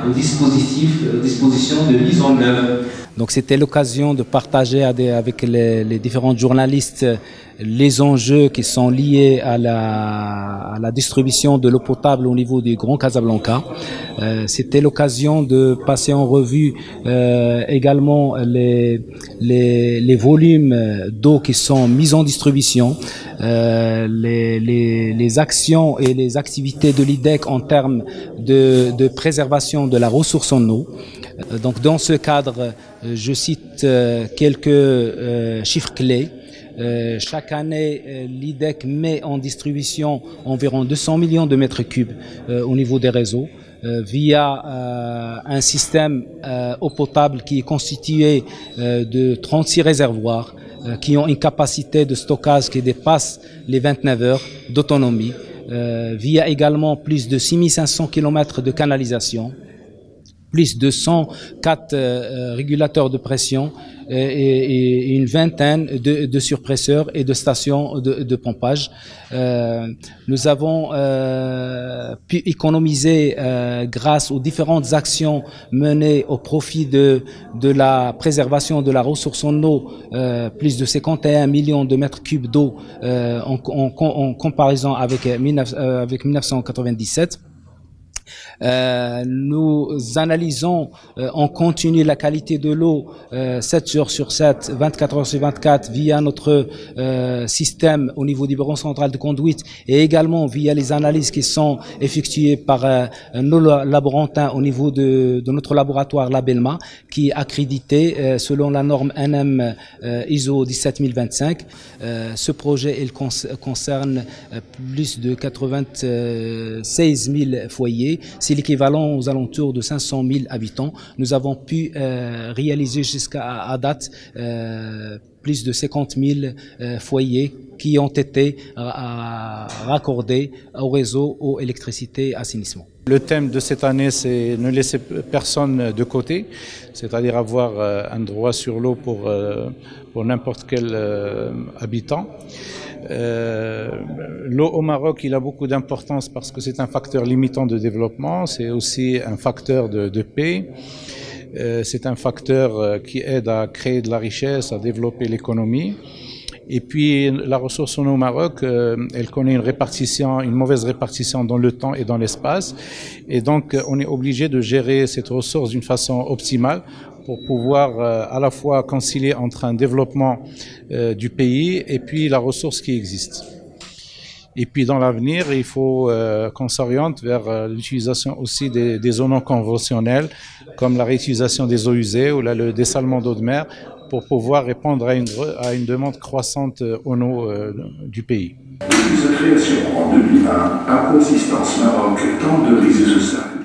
aux dispositions de mise en œuvre. Donc c'était l'occasion de partager avec les différents journalistes les enjeux qui sont liés à la distribution de l'eau potable au niveau du Grand Casablanca. C'était l'occasion de passer en revue également les volumes d'eau qui sont mis en distribution, les actions et les activités de l'IDEC en termes de préservation de la ressource en eau. Donc dans ce cadre, je cite quelques chiffres clés. Chaque année, l'IDEC met en distribution environ 200 millions de mètres cubes au niveau des réseaux via un système eau potable qui est constitué de 36 réservoirs qui ont une capacité de stockage qui dépasse les 29 heures d'autonomie, via également plus de 6500 km de canalisation, plus de 104 régulateurs de pression et une vingtaine de surpresseurs et de stations de pompage. Nous avons pu économiser grâce aux différentes actions menées au profit de la préservation de la ressource en eau, plus de 51 millions de mètres cubes d'eau en comparaison avec 1997. Nous analysons en continu la qualité de l'eau 7 jours sur 7, 24 heures sur 24 via notre système au niveau du bureau central de conduite et également via les analyses qui sont effectuées par nos laborantins au niveau de notre laboratoire Labelma qui est accrédité selon la norme NM ISO 17025. Ce projet il concerne plus de 96 000 foyers. C'est l'équivalent aux alentours de 500 000 habitants. Nous avons pu réaliser jusqu'à date plus de 50 000 foyers qui ont été raccordés au réseau eau, électricité, assainissement. Le thème de cette année, c'est ne laisser personne de côté, c'est-à-dire avoir un droit sur l'eau pour n'importe quel habitant. L'eau au Maroc, il a beaucoup d'importance parce que c'est un facteur limitant de développement, c'est aussi un facteur de paix, c'est un facteur qui aide à créer de la richesse, à développer l'économie. Et puis la ressource en eau au Maroc, elle connaît une mauvaise répartition dans le temps et dans l'espace. Et donc on est obligé de gérer cette ressource d'une façon optimale pour pouvoir à la fois concilier entre un développement du pays et puis la ressource qui existe. Et puis dans l'avenir, il faut qu'on s'oriente vers l'utilisation aussi des eaux non conventionnelles, comme la réutilisation des eaux usées ou le dessalement d'eau de mer, pour pouvoir répondre à une demande croissante en eau du pays. Depuis sa création en 2001, Aquasistance Maroc tente de briser ce cercle.